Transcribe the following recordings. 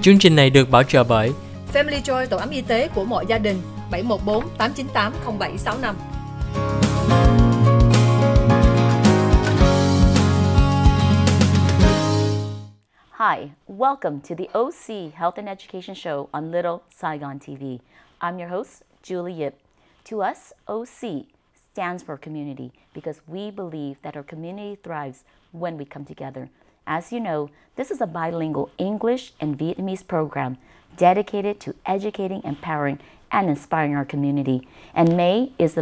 Chương trình này được bảo trợ bởi Family Joy, tổ ấm y tế của mọi gia đình, 714 898 0765. Hi, welcome to the OC Health and Education Show on Little Saigon TV. I'm your host, Julie Yip. To us, OC stands for community because we believe that our community thrives when we come together. As you know, this is a bilingual English and Vietnamese program dedicated to educating, empowering, and inspiring our community. And May is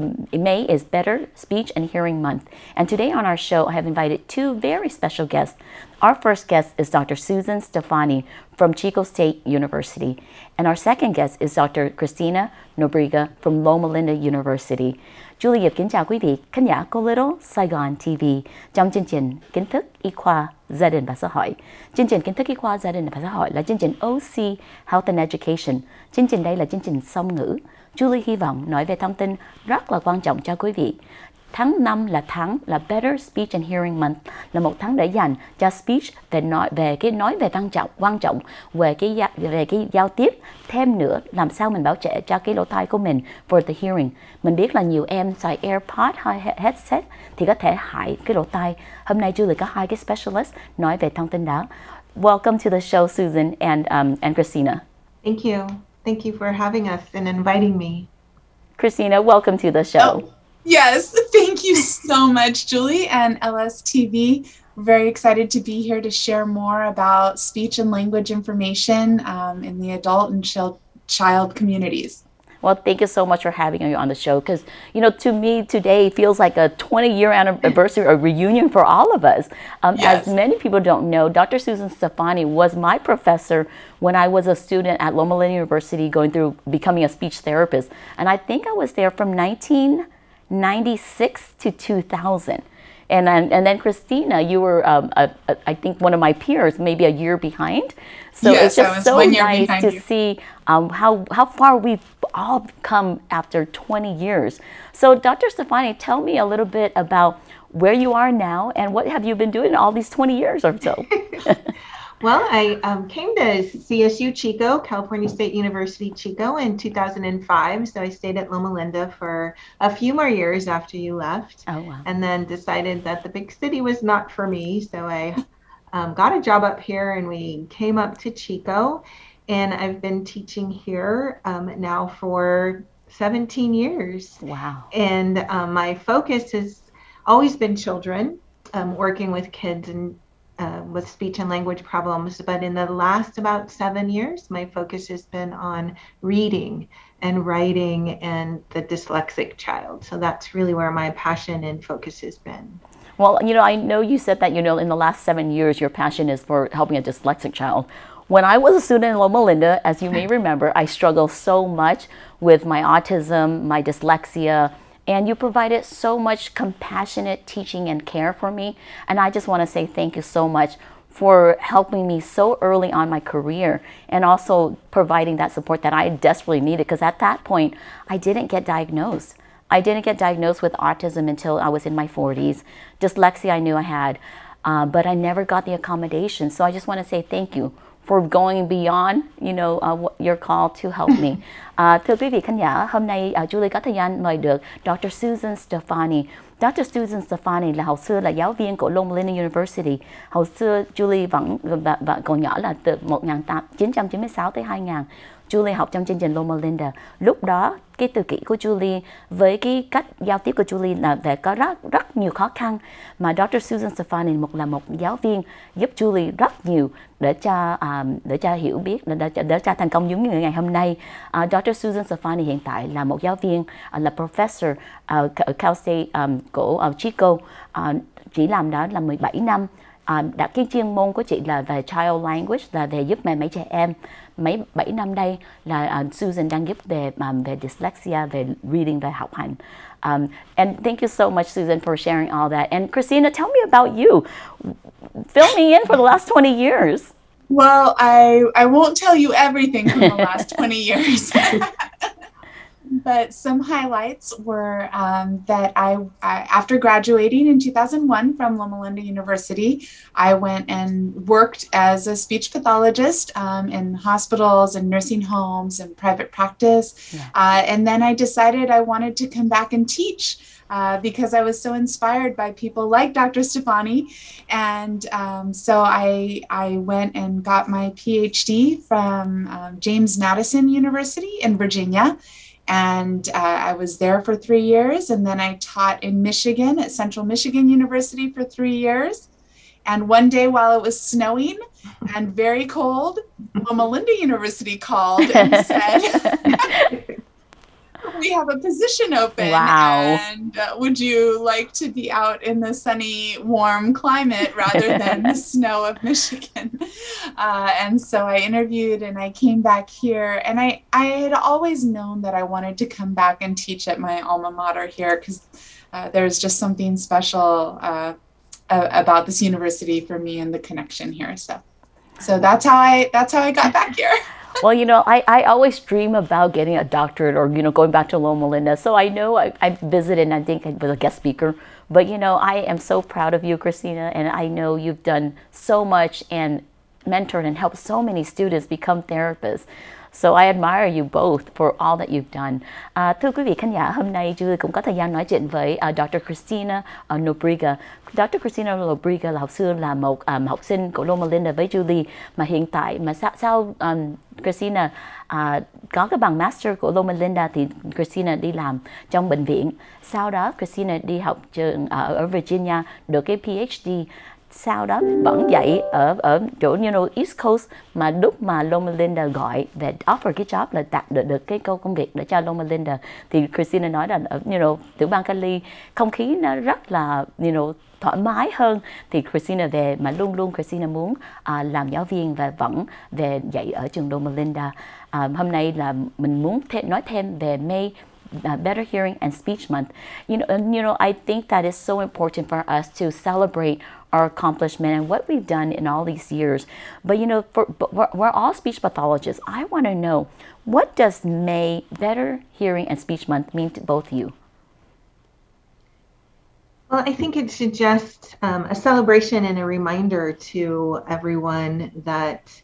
Better Speech and Hearing Month. And today on our show, I have invited two very special guests. Our first guest is Dr. Steffani from Chico State University. And our second guest is Dr.Nobriga from Loma Linda University. Julie Yip kính chào quý vị khán giả của Little Saigon TV trong chương trình Kiến thức Y khoa Gia đình và Xã hội. Chương trình Kiến thức Y khoa Gia đình và Xã hội là chương trình OC Health and Education. Chương trình đây là chương trình song ngữ. Julie hy vọng nói về thông tin rất là quan trọng cho quý vị. Tháng 5 là tháng là Better Speech and Hearing Month, là một tháng để dành cho speech nói về quan trọng về cái giao tiếp. Thêm nữa, làm sao mình bảo trợ cho cái lỗ tai của mình for the hearing. Mình biết là nhiều em xài AirPod hay headset thì có thể hại cái lỗ tai. Hôm nay Julie có hai cái specialist nói về thông tin đó. Welcome to the show, Susan and Christina. Thank you. Thank you for having us and inviting me. Christina, welcome to the show. Oh. Yes, thank you so much, Julie and LSTV. Very excited to be here to share more about speech and language information in the adult and child communities. Well, thank you so much for having you on the show because, you know, to me today feels like a 20-year anniversary or reunion for all of us. Yes. As many people don't know, Dr. Steffani was my professor when I was a student at Loma Linda University going through becoming a speech therapist. And I think I was there from 1996 to 2000. And then Christina, you were, I think, one of my peers, maybe a year behind. So yes, it's just so nice to see how far we've all come after 20 years. So Dr. Steffani, tell me a little bit about where you are now and what have you been doing all these 20 years or so? Well, I came to CSU Chico, California State University Chico in 2005. So I stayed at Loma Linda for a few more years after you left. Oh, wow. And then decided that the big city was not for me. So I got a job up here and we came up to Chico. And I've been teaching here now for 17 years. Wow. And my focus has always been children, working with kids and with speech and language problems, but in the last about 7 years, my focus has been on reading and writing and the dyslexic child. So that's really where my passion and focus has been. Well, you know, I know you said that, you know, in the last 7 years, your passion is for helping a dyslexic child. When I was a student in Loma Linda, as you may remember, I struggled so much with my autism, my dyslexia, and you provided so much compassionate teaching and care for me. And I just want to say thank you so much for helping me so early on my career and also providing that support that I desperately needed. Because at that point, I didn't get diagnosed. I didn't get diagnosed with autism until I was in my 40s. Dyslexia I knew I had, but I never got the accommodation. So I just want to say thank you for going beyond, you know, your call to help me. Thưa quý vị khán giả, hôm nay Julie có thời gian mời được Dr. Susan Steffani. Dr. Susan Steffani là hồi xưa là giáo viên của Loma Linda University. Hồi xưa Julie vẫn còn nhỏ là từ 1996 tới 2000. Julie học trong chương trình Loma Linda. Lúc đó cái tự kỷ của Julie với cái cách giao tiếp của Julie là về có rất nhiều khó khăn, mà Dr. Susan Steffani là một giáo viên giúp Julie rất nhiều để cho hiểu biết, để cho thành công giống như ngày hôm nay. Dr. Susan Steffani hiện tại là một giáo viên, là professor ở Cal State của Chico, chỉ làm đó là 17 năm. Cái chuyên môn của chị là về child language, là về giúp mấy trẻ em. 7 năm đây là Susan đang giúp về dyslexia, về reading, về học hành. And thank you so much, Susan, for sharing all that. And Christina, tell me about you. Fill me in for the last 20 years. Well, I won't tell you everything from the last 20 years. But some highlights were that I, after graduating in 2001 from Loma Linda University, I went and worked as a speech pathologist in hospitals and nursing homes and private practice. Yeah. And then I decided I wanted to come back and teach because I was so inspired by people like Dr.Steffani. And so I went and got my PhD from James Madison University in Virginia. And I was there for 3 years, and then I taught in Michigan at Central Michigan University for 3 years. And one day while it was snowing and very cold, Loma Linda University called and said, we have a position open. Wow. And would you like to be out in the sunny, warm climate rather than the snow of Michigan? And so I interviewed and I came back here, and I had always known that I wanted to come back and teach at my alma mater here because there's just something special about this university for me and the connection here. So that's how I got back here. Well, you know, I always dream about getting a doctorate or, you know, going back to Loma Linda. So I know I visited, and I think I was a guest speaker. But, you know, I am so proud of you, Christina, and I know you've done so much and mentored and helped so many students become therapists. So I admire you both for all that you've done. Thưa quý vị khán giả, hôm nay Julie cũng có thời gian nói chuyện với Dr.Christina Nobriga. Dr.Christina Nobriga là xưa là một học sinh của Loma Linda với Julie, mà hiện tại mà sau Christina có cái bằng master của Loma Linda thì Christina đi làm trong bệnh viện. Sau đó Christina đi học trường ở Virginia, được cái PhD. Sau đó vẫn dạy ở chỗ East Coast, mà lúc mà Loma Linda gọi về offer cái job là đạt được cái công việc để cho Loma Linda, thì Christina nói là tiểu bang Cali không khí nó rất là thoải mái hơn, thì Christina về, mà luôn luôn Christina muốn làm giáo viên và vẫn về dạy ở trường Loma Linda. Hôm nay là mình muốn nói thêm về May Better Hearing and Speech Month. You know, I think that is so important for us to celebrate our accomplishment and what we've done in all these years. But we're all speech pathologists. I want to know, what does May Better Hearing and Speech Month mean to both of you? Well, I think it's just a celebration and a reminder to everyone that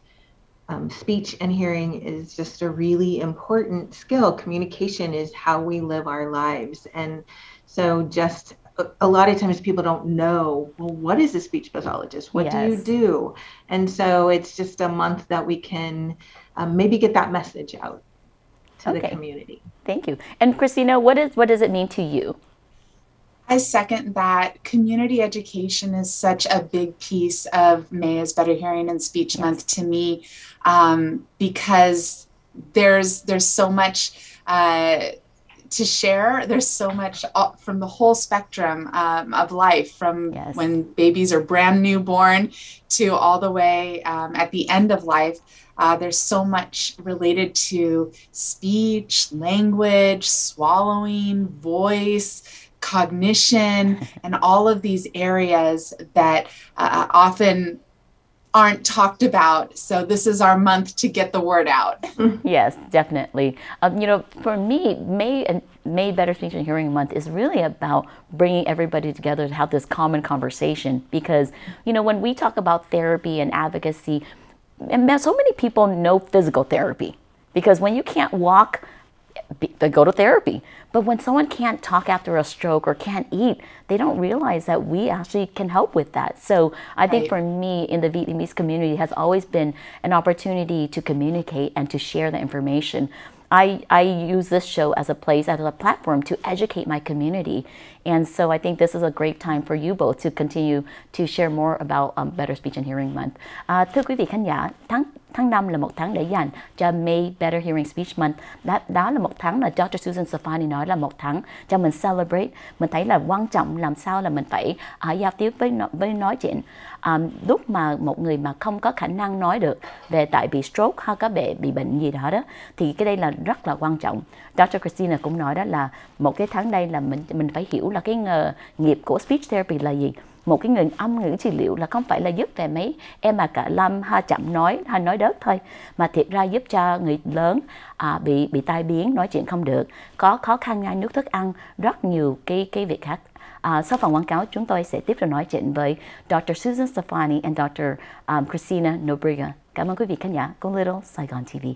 speech and hearing is just a really important skill. Communication is how we live our lives. And so just a lot of times people don't know, well, what is a speech pathologist? What do you do? And so it's just a month that we can maybe get that message out to the community. Thank you. And Christina, what does it mean to you? I second that. Community education is such a big piece of May is Better Hearing and Speech Month to me, because there's so much to share. There's so much from the whole spectrum of life, from when babies are brand new born to all the way at the end of life. There's so much related to speech, language, swallowing, voice, cognition, and all of these areas that often aren't talked about. So this is our month to get the word out. Yes, definitely. For me, May Better Speech and Hearing Month is really about bringing everybody together to have this common conversation. Because, when we talk about therapy and advocacy, and so many people know physical therapy. Because when you can't walk, they go to therapy. But when someone can't talk after a stroke or can't eat, they don't realize that we actually can help with that. So I think for me, in the Vietnamese community, has always been an opportunity to communicate and to share the information. I use this show as a platform to educate my community. And so I think this is a great time for you both to continue to share more about Better Speech and Hearing Month. Thưa quý vị khán giả, tháng 5 là một tháng để dành cho May Better Hearing Speech Month. Đó là một tháng là Dr. Susan Steffani nói là một tháng cho mình celebrate. Mình thấy là quan trọng làm sao là mình phải giao tiếp với nói chuyện. Lúc mà một người mà không có khả năng nói được về tại bị stroke hay có bị bệnh gì đó, thì cái đây là rất là quan trọng. Dr. Christina cũng nói đó là một cái tháng đây là mình phải hiểu là cái nghề nghiệp của speech therapy là gì. một cái người âm ngữ trị liệu là không phải là giúp về mấy em mà cả lâm ha chậm nói hay nói đớt thôi, mà thiệt ra giúp cho người lớn bị tai biến, nói chuyện không được, có khó khăn nhai nuốt thức ăn, rất nhiều cái việc khác. Sau phần quảng cáo, chúng tôi sẽ tiếp tục nói chuyện với Dr.Steffani and Dr. Nobriga. Cảm ơn quý vị khán giả của Little Saigon TV.